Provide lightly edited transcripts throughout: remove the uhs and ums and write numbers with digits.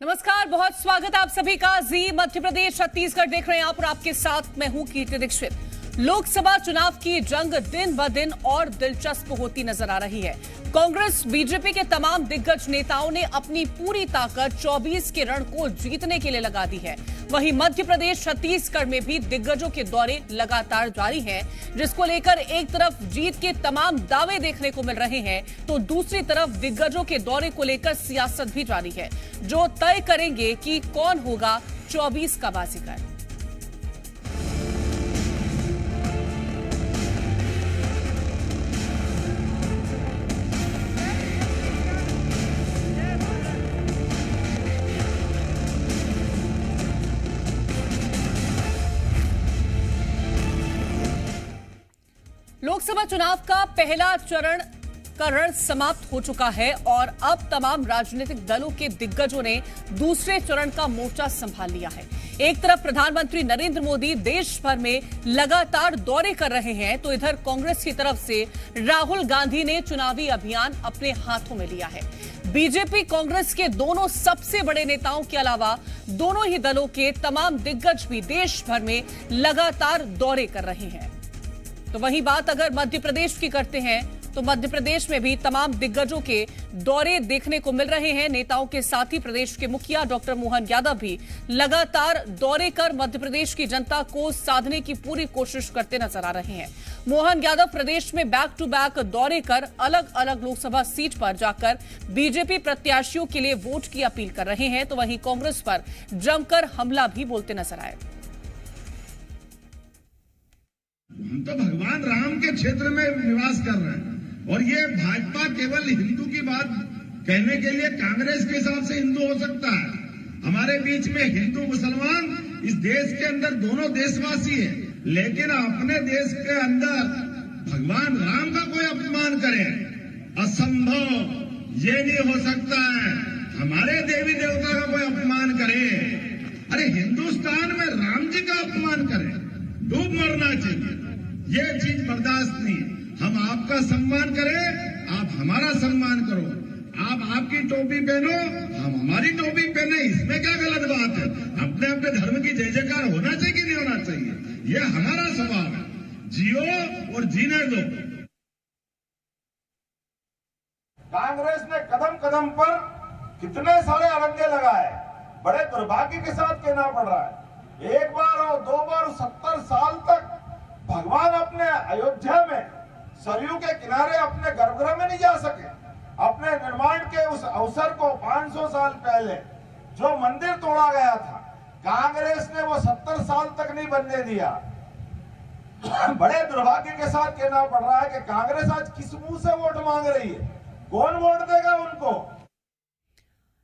नमस्कार, बहुत स्वागत है आप सभी का। जी मध्य प्रदेश छत्तीसगढ़ देख रहे हैं आप और आपके साथ मैं हूं कीर्ति दीक्षित। लोकसभा चुनाव की जंग दिन ब दिन और दिलचस्प होती नजर आ रही है। कांग्रेस बीजेपी के तमाम दिग्गज नेताओं ने अपनी पूरी ताकत 24 के रण को जीतने के लिए लगा दी है। वहीं मध्य प्रदेश छत्तीसगढ़ में भी दिग्गजों के दौरे लगातार जारी हैं, जिसको लेकर एक तरफ जीत के तमाम दावे देखने को मिल रहे हैं तो दूसरी तरफ दिग्गजों के दौरे को लेकर सियासत भी जारी है, जो तय करेंगे कि कौन होगा 24 का बाजीगर। लोकसभा चुनाव का पहला चरण का रण समाप्त हो चुका है और अब तमाम राजनीतिक दलों के दिग्गजों ने दूसरे चरण का मोर्चा संभाल लिया है। एक तरफ प्रधानमंत्री नरेंद्र मोदी देश भर में लगातार दौरे कर रहे हैं तो इधर कांग्रेस की तरफ से राहुल गांधी ने चुनावी अभियान अपने हाथों में लिया है। बीजेपी कांग्रेस के दोनों सबसे बड़े नेताओं के अलावा दोनों ही दलों के तमाम दिग्गज भी देश भर में लगातार दौरे कर रहे हैं। तो वही बात अगर मध्य प्रदेश की करते हैं तो मध्य प्रदेश में भी तमाम दिग्गजों के दौरे देखने को मिल रहे हैं। नेताओं के साथ ही प्रदेश के मुखिया डॉक्टर मोहन यादव भी लगातार दौरे कर मध्य प्रदेश की जनता को साधने की पूरी कोशिश करते नजर आ रहे हैं। मोहन यादव प्रदेश में बैक टू बैक दौरे कर अलग अलग लोकसभा सीट पर जाकर बीजेपी प्रत्याशियों के लिए वोट की अपील कर रहे हैं तो वहीं कांग्रेस पर जमकर हमला भी बोलते नजर आए। हम तो भगवान राम के क्षेत्र में निवास कर रहे हैं और ये भाजपा केवल हिंदू की बात कहने के लिए कांग्रेस के हिसाब से हिंदू हो सकता है। हमारे बीच में हिंदू मुसलमान इस देश के अंदर दोनों देशवासी है, लेकिन अपने देश के अंदर भगवान राम का कोई अपमान करे, असंभव, ये नहीं हो सकता है। हमारे देवी देवता का कोई अपमान करे, अरे हिंदुस्तान में राम जी का अपमान करे, डूब मरना चाहिए। ये चीज बर्दाश्त नहीं। हम आपका सम्मान करें, आप हमारा सम्मान करो। आप आपकी टोपी पहनो, हम हमारी टोपी पहने, इसमें क्या गलत बात है? अपने अपने धर्म की जय जयकार होना चाहिए कि नहीं होना चाहिए? ये हमारा स्वभाव है। जियो और जीने दो। कांग्रेस ने कदम कदम पर कितने सारे अड़ंगे लगाए, बड़े दुर्भाग्य के साथ कहना पड़ रहा है। एक बार और दो बार 70 साल तक भगवान अपने अयोध्या में सरयू के किनारे अपने गर्भगृह में नहीं जा सके। अपने निर्माण के उस अवसर को 500 साल पहले जो मंदिर तोड़ा गया था, कांग्रेस ने वो 70 साल तक नहीं बनने दिया। बड़े दुर्भाग्य के साथ कहना पड़ रहा है कि कांग्रेस आज किस मुंह से वोट मांग रही है, कौन वोट देगा उनको?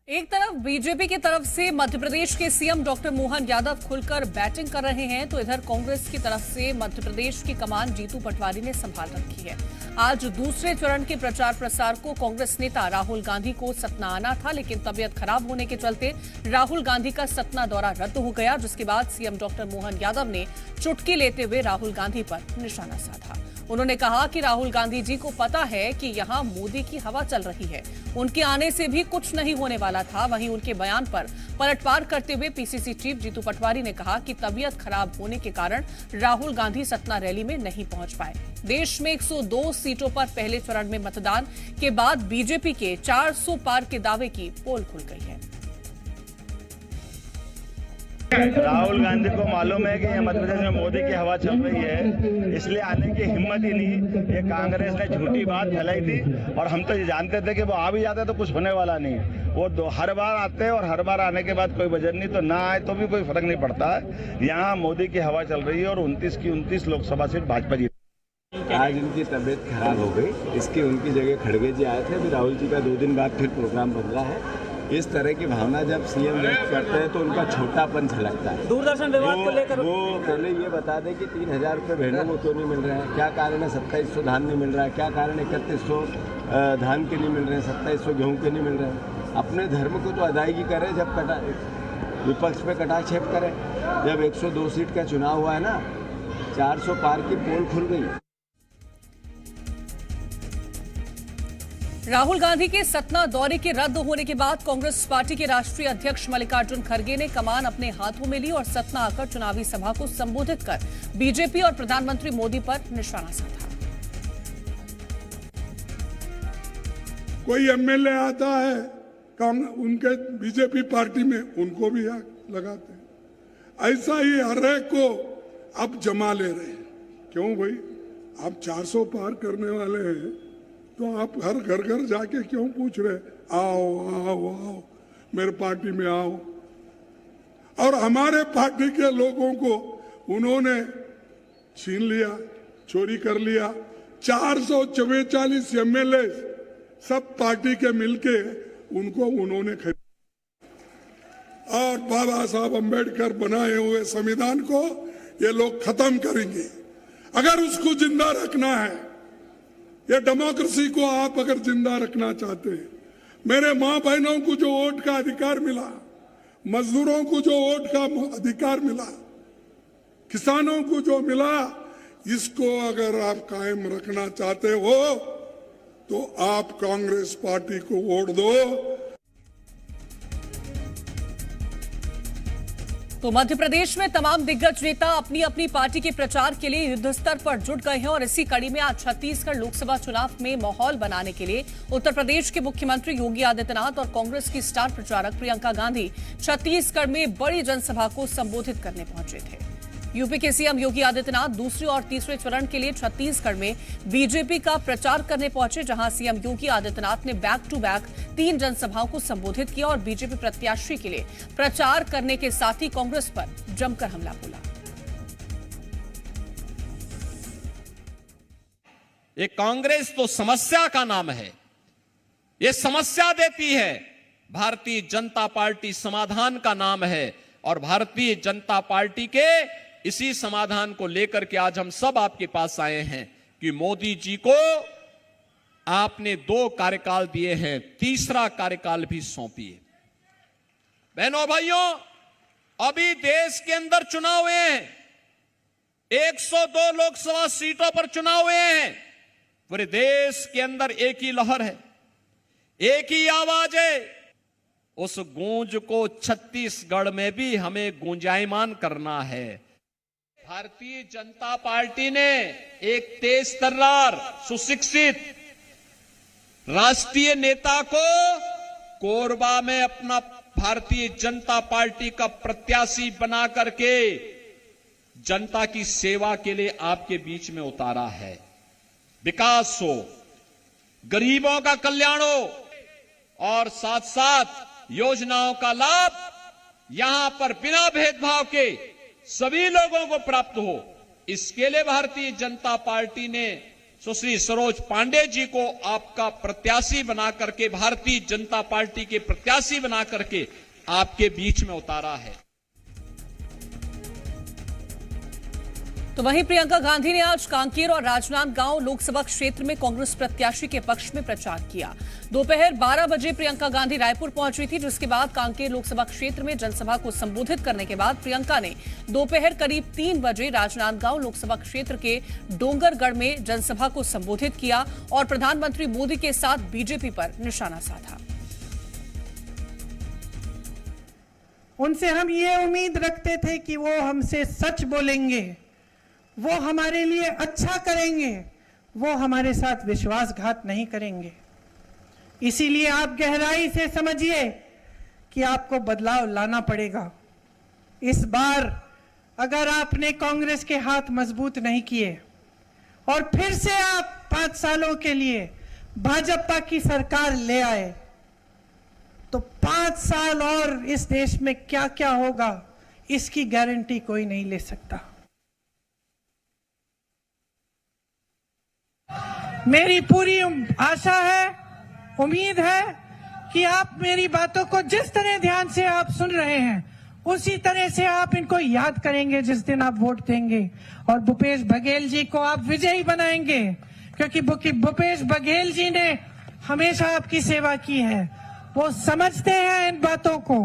एक तरफ बीजेपी की तरफ से मध्य प्रदेश के सीएम डॉक्टर मोहन यादव खुलकर बैटिंग कर रहे हैं तो इधर कांग्रेस की तरफ से मध्य प्रदेश की कमान जीतू पटवारी ने संभाल रखी है। आज दूसरे चरण के प्रचार प्रसार को कांग्रेस नेता राहुल गांधी को सतना आना था, लेकिन तबियत खराब होने के चलते राहुल गांधी का सतना दौरा रद्द हो गया, जिसके बाद सीएम डॉक्टर मोहन यादव ने चुटकी लेते हुए राहुल गांधी पर निशाना साधा। उन्होंने कहा कि राहुल गांधी जी को पता है कि यहां मोदी की हवा चल रही है, उनके आने से भी कुछ नहीं होने वाला था। वहीं उनके बयान पर पलटवार करते हुए पीसीसी चीफ जीतू पटवारी ने कहा कि तबीयत खराब होने के कारण राहुल गांधी सतना रैली में नहीं पहुंच पाए। देश में 102 सीटों पर पहले चरण में मतदान के बाद बीजेपी के 400 पार के दावे की पोल खुल गई है। राहुल गांधी को मालूम है कि ये मध्य प्रदेश में मोदी की हवा चल रही है, इसलिए आने की हिम्मत ही नहीं। ये कांग्रेस ने झूठी बात फैलाई थी और हम तो ये जानते थे कि वो आ भी जाते तो कुछ होने वाला नहीं। वो हर बार आते हैं और हर बार आने के बाद कोई वजह नहीं, तो ना आए तो भी कोई फर्क नहीं पड़ता है। यहाँ मोदी की हवा चल रही है और 29 की 29 लोकसभा सीट भाजपा जीत। आज उनकी तबीयत खराब हो गई, इसकी उनकी जगह खड़गे जी आए थे। अभी राहुल जी का 2 दिन बाद फिर प्रोग्राम बन रहा है। इस तरह की भावना जब सीएम व्यक्त करते हैं तो उनका छोटापन झलकता है। दूरदर्शन विवाद को लेकर वो पहले ये बता दें कि 3000 रुपये बहनों को क्यों नहीं मिल रहे हैं, क्या कारण है 2700 धान नहीं मिल रहा है, क्या कारण 3100 धान के नहीं मिल रहे हैं, 2700 गेहूँ के नहीं मिल रहे हैं। अपने धर्म को तो अदायगी करें, जब विपक्ष पे कटाक्षेप करें। जब 102 सीट का चुनाव हुआ है ना, 400 पार की पोल खुल गई। राहुल गांधी के सतना दौरे के रद्द होने के बाद कांग्रेस पार्टी के राष्ट्रीय अध्यक्ष मल्लिकार्जुन खड़गे ने कमान अपने हाथों में ली और सतना आकर चुनावी सभा को संबोधित कर बीजेपी और प्रधानमंत्री मोदी पर निशाना साधा। कोई एमएलए आता है उनके बीजेपी पार्टी में, उनको भी आग लगाते हैं। ऐसा ही हर एक को अब जमा ले रहे हैं। क्यों भाई, आप 400 पार करने वाले हैं तो आप हर घर जाके क्यों पूछ रहे आओ आओ आओ मेरे पार्टी में आओ। और हमारे पार्टी के लोगों को उन्होंने छीन लिया, चोरी कर लिया। 444 एमएलए सब पार्टी के मिलके उनको उन्होंने खरीदा और बाबा साहब अंबेडकर बनाए हुए संविधान को ये लोग खत्म करेंगे। अगर उसको जिंदा रखना है, ये डेमोक्रेसी को आप अगर जिंदा रखना चाहते हैं, मेरे मां बहनों को जो वोट का अधिकार मिला, मजदूरों को जो वोट का अधिकार मिला, किसानों को जो मिला, इसको अगर आप कायम रखना चाहते हो तो आप कांग्रेस पार्टी को वोट दो। तो मध्य प्रदेश में तमाम दिग्गज नेता अपनी अपनी पार्टी के प्रचार के लिए युद्ध स्तर पर जुट गए हैं और इसी कड़ी में आज छत्तीसगढ़ लोकसभा चुनाव में माहौल बनाने के लिए उत्तर प्रदेश के मुख्यमंत्री योगी आदित्यनाथ और कांग्रेस की स्टार प्रचारक प्रियंका गांधी छत्तीसगढ़ में बड़ी जनसभा को संबोधित करने पहुंचे थे। यूपी के सीएम योगी आदित्यनाथ दूसरे और तीसरे चरण के लिए छत्तीसगढ़ में बीजेपी का प्रचार करने पहुंचे, जहां सीएम योगी आदित्यनाथ ने बैक टू बैक 3 जनसभाओं को संबोधित किया और बीजेपी प्रत्याशी के लिए प्रचार करने के साथ ही कांग्रेस पर जमकर हमला बोला। ये कांग्रेस तो समस्या का नाम है, ये समस्या देती है। भारतीय जनता पार्टी समाधान का नाम है और भारतीय जनता पार्टी के इसी समाधान को लेकर के आज हम सब आपके पास आए हैं कि मोदी जी को आपने 2 कार्यकाल दिए हैं, तीसरा कार्यकाल भी सौंपिए। बहनों भाइयों, अभी देश के अंदर चुनाव हुए हैं, 102 लोकसभा सीटों पर चुनाव हुए हैं। पूरे देश के अंदर एक ही लहर है, एक ही आवाज है। उस गूंज को छत्तीसगढ़ में भी हमें गूंजायमान करना है। भारतीय जनता पार्टी ने एक तेज तर्रार, सुशिक्षित राष्ट्रीय नेता को कोरबा में अपना भारतीय जनता पार्टी का प्रत्याशी बना करके जनता की सेवा के लिए आपके बीच में उतारा है। विकास हो, गरीबों का कल्याण हो और साथ साथ योजनाओं का लाभ यहां पर बिना भेदभाव के सभी लोगों को प्राप्त हो, इसके लिए भारतीय जनता पार्टी ने सुश्री सरोज पांडे जी को आपका प्रत्याशी बना करके, भारतीय जनता पार्टी के प्रत्याशी बना करके आपके बीच में उतारा है। तो वहीं प्रियंका गांधी ने आज कांकेर और राजनांदगांव लोकसभा क्षेत्र में कांग्रेस प्रत्याशी के पक्ष में प्रचार किया। दोपहर 12 बजे प्रियंका गांधी रायपुर पहुंची थी, जिसके बाद कांकेर लोकसभा क्षेत्र में जनसभा को संबोधित करने के बाद प्रियंका ने दोपहर करीब 3 बजे राजनांदगांव लोकसभा क्षेत्र के डोंगरगढ़ में जनसभा को संबोधित किया और प्रधानमंत्री मोदी के साथ बीजेपी पर निशाना साधा। उनसे हम ये उम्मीद रखते थे कि वो हमसे सच बोलेंगे, वो हमारे लिए अच्छा करेंगे, वो हमारे साथ विश्वासघात नहीं करेंगे। इसीलिए आप गहराई से समझिए कि आपको बदलाव लाना पड़ेगा। इस बार अगर आपने कांग्रेस के हाथ मजबूत नहीं किए और फिर से आप 5 सालों के लिए भाजपा की सरकार ले आए तो 5 साल और इस देश में क्या क्या होगा, इसकी गारंटी कोई नहीं ले सकता। मेरी पूरी आशा है, उम्मीद है कि आप मेरी बातों को जिस तरह ध्यान से आप सुन रहे हैं उसी तरह से आप इनको याद करेंगे जिस दिन आप वोट देंगे और भूपेश बघेल जी को आप विजयी बनाएंगे, क्योंकि भूपेश बघेल जी ने हमेशा आपकी सेवा की है। वो समझते हैं इन बातों को,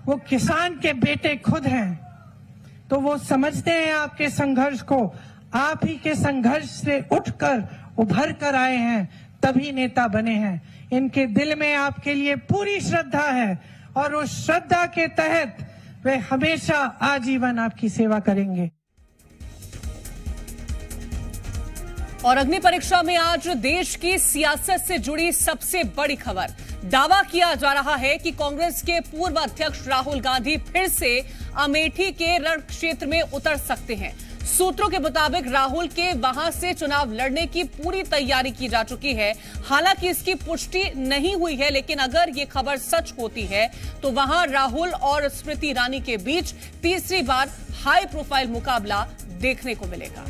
वो किसान के बेटे खुद हैं, तो वो समझते हैं आपके संघर्ष को। आप ही के संघर्ष से उठकर उभर कर आए हैं, तभी नेता बने हैं। इनके दिल में आपके लिए पूरी श्रद्धा है और उस श्रद्धा के तहत वे हमेशा आजीवन आपकी सेवा करेंगे। और अग्नि परीक्षा में आज देश की सियासत से जुड़ी सबसे बड़ी खबर। दावा किया जा रहा है कि कांग्रेस के पूर्व अध्यक्ष राहुल गांधी फिर से अमेठी के रण क्षेत्र में उतर सकते हैं। सूत्रों के मुताबिक राहुल के वहां से चुनाव लड़ने की पूरी तैयारी की जा चुकी है। हालांकि इसकी पुष्टि नहीं हुई है, लेकिन अगर ये खबर सच होती है तो वहां राहुल और स्मृति ईरानी के बीच तीसरी बार हाई प्रोफाइल मुकाबला देखने को मिलेगा।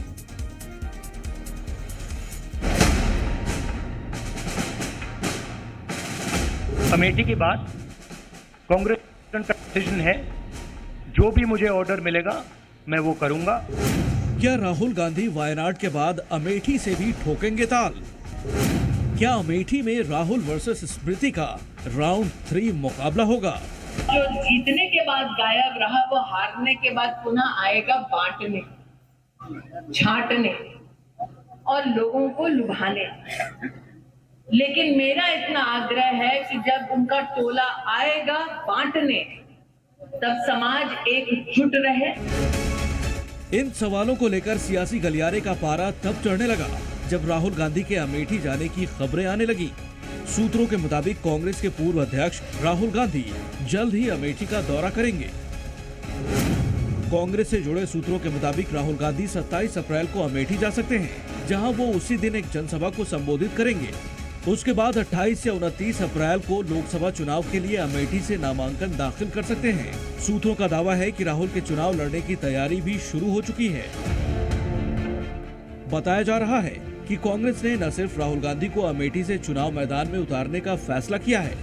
अमेठी के बाद कांग्रेस का डिसीजन है, जो भी मुझे ऑर्डर मिलेगा मैं वो करूंगा। क्या राहुल गांधी वायनाड के बाद अमेठी से भी ठोकेंगे ताल? क्या अमेठी में राहुल वर्सेस स्मृति का राउंड 3 मुकाबला होगा? जो जीतने के बाद गायब रहा वो हारने के बाद पुनः आएगा बांटने, छांटने और लोगों को लुभाने। लेकिन मेरा इतना आग्रह है कि जब उनका टोला आएगा बांटने, तब समाज एकजुट रहे। इन सवालों को लेकर सियासी गलियारे का पारा तब चढ़ने लगा जब राहुल गांधी के अमेठी जाने की खबरें आने लगी। सूत्रों के मुताबिक कांग्रेस के पूर्व अध्यक्ष राहुल गांधी जल्द ही अमेठी का दौरा करेंगे। कांग्रेस से जुड़े सूत्रों के मुताबिक राहुल गांधी 27 अप्रैल को अमेठी जा सकते हैं, जहां वो उसी दिन एक जनसभा को संबोधित करेंगे। उसके बाद 28 से 29 अप्रैल को लोकसभा चुनाव के लिए अमेठी से नामांकन दाखिल कर सकते हैं। सूत्रों का दावा है कि राहुल के चुनाव लड़ने की तैयारी भी शुरू हो चुकी है। बताया जा रहा है कि कांग्रेस ने न सिर्फ राहुल गांधी को अमेठी से चुनाव मैदान में उतारने का फैसला किया है,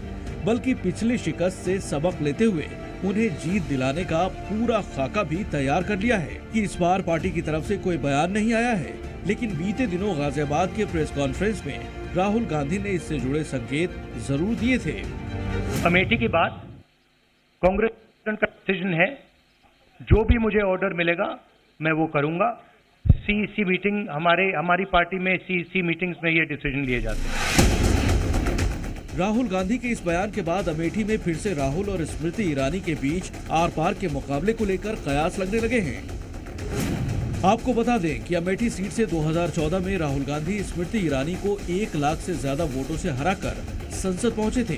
बल्कि पिछली शिकस्त से सबक लेते हुए उन्हें जीत दिलाने का पूरा खाका भी तैयार कर लिया है। कि इस बार पार्टी की तरफ से कोई बयान नहीं आया है, लेकिन बीते दिनों गाजियाबाद के प्रेस कॉन्फ्रेंस में राहुल गांधी ने इससे जुड़े संकेत जरूर दिए थे। अमेठी के बाद कांग्रेस का डिसीजन है, जो भी मुझे ऑर्डर मिलेगा मैं वो करूंगा। सीईसी मीटिंग हमारी पार्टी में सीईसी मीटिंग्स में ये डिसीजन लिए जाते हैं। राहुल गांधी के इस बयान के बाद अमेठी में फिर से राहुल और स्मृति ईरानी के बीच आर पार के मुकाबले को लेकर कयास लगने लगे हैं। आपको बता दें कि अमेठी सीट से 2014 में राहुल गांधी स्मृति ईरानी को 1 लाख से ज्यादा वोटों से हराकर संसद पहुंचे थे।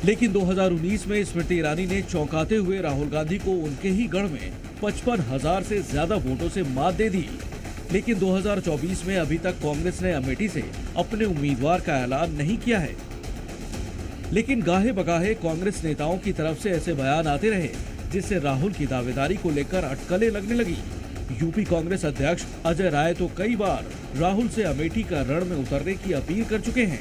लेकिन 2019 में स्मृति ईरानी ने चौंकाते हुए राहुल गांधी को उनके ही गढ़ में 55,000 से ज्यादा वोटों से मात दे दी। लेकिन 2024 में अभी तक कांग्रेस ने अमेठी से अपने उम्मीदवार का ऐलान नहीं किया है। लेकिन गाहे बगाहे कांग्रेस नेताओं की तरफ से ऐसे बयान आते रहे, जिससे राहुल की दावेदारी को लेकर अटकलें लगने लगी। यूपी कांग्रेस अध्यक्ष अजय राय तो कई बार राहुल से अमेठी का रण में उतरने की अपील कर चुके हैं।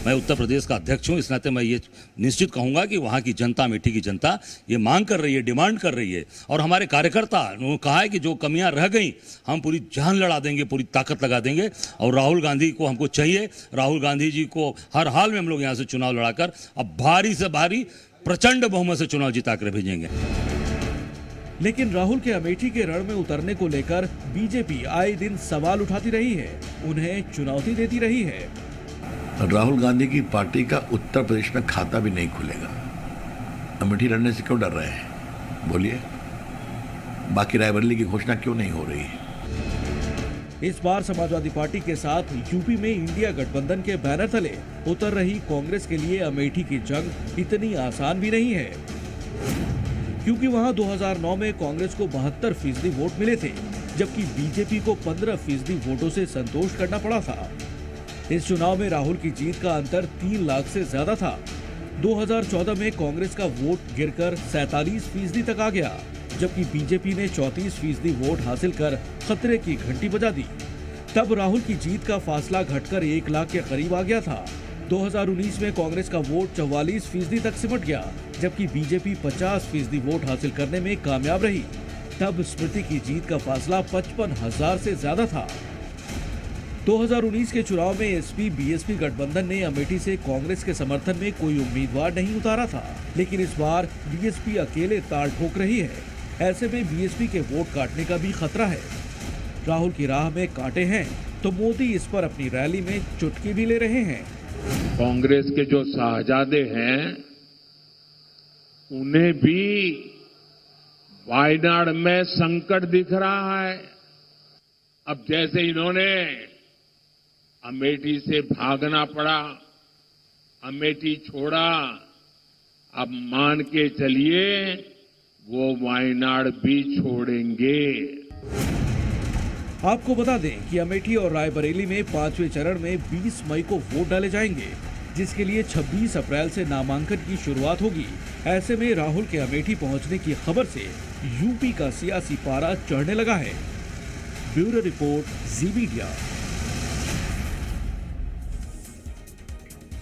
मैं उत्तर प्रदेश का अध्यक्ष हूं, इस नाते मैं ये निश्चित कहूंगा कि वहां की जनता, अमेठी की जनता ये मांग कर रही है, डिमांड कर रही है। और हमारे कार्यकर्ता उन्होंने कहा है कि जो कमियां रह गई हम पूरी जान लड़ा देंगे, पूरी ताकत लगा देंगे। और राहुल गांधी को हमको चाहिए, राहुल गांधी जी को हर हाल में हम लोग यहाँ से चुनाव लड़ाकर अब भारी से भारी प्रचंड बहुमत से चुनाव जिता कर भेजेंगे। लेकिन राहुल के अमेठी के रण में उतरने को लेकर बीजेपी आए दिन सवाल उठाती रही है, उन्हें चुनौती देती रही है। राहुल गांधी की पार्टी का उत्तर प्रदेश में खाता भी नहीं खुलेगा। अमेठी लड़ने से क्यों डर रहे हैं, बोलिए? बाकी रायबरेली की घोषणा क्यों नहीं हो रही है? इस बार समाजवादी पार्टी के साथ यूपी में इंडिया गठबंधन के बैनर तले उतर रही कांग्रेस के लिए अमेठी की जंग इतनी आसान भी नहीं है, क्योंकि वहां 2009 में कांग्रेस को 72% वोट मिले थे, जबकि बीजेपी को 15% वोटों से संतोष करना पड़ा था। इस चुनाव में राहुल की जीत का अंतर 3 लाख से ज्यादा था। 2014 में कांग्रेस का वोट गिरकर 47% तक आ गया, जबकि बीजेपी ने 34% वोट हासिल कर खतरे की घंटी बजा दी। तब राहुल की जीत का फासला घटकर 1 लाख के करीब आ गया था। 2019 में कांग्रेस का वोट 44% तक सिमट गया, जबकि बीजेपी 50% वोट हासिल करने में कामयाब रही। तब स्मृति की जीत का फासला 55,000 से ज्यादा था। 2019 के चुनाव में एसपी बीएसपी गठबंधन ने अमेठी से कांग्रेस के समर्थन में कोई उम्मीदवार नहीं उतारा था, लेकिन इस बार बीएसपी अकेले ताल ठोक रही है। ऐसे में बीएसपी के वोट काटने का भी खतरा है। राहुल की राह में कांटे हैं, तो मोदी इस पर अपनी रैली में चुटकी भी ले रहे हैं। कांग्रेस के जो शाहजादे हैं उन्हें भी वायनाड में संकट दिख रहा है। अब जैसे इन्होंने अमेठी से भागना पड़ा, अमेठी छोड़ा, अब मान के चलिए वो वायनाड भी छोड़ेंगे। आपको बता दें कि अमेठी और रायबरेली में 5वें चरण में 20 मई को वोट डाले जाएंगे, जिसके लिए 26 अप्रैल से नामांकन की शुरुआत होगी। ऐसे में राहुल के अमेठी पहुंचने की खबर से यूपी का सियासी पारा चढ़ने लगा है। ब्यूरो रिपोर्ट, जी मीडिया।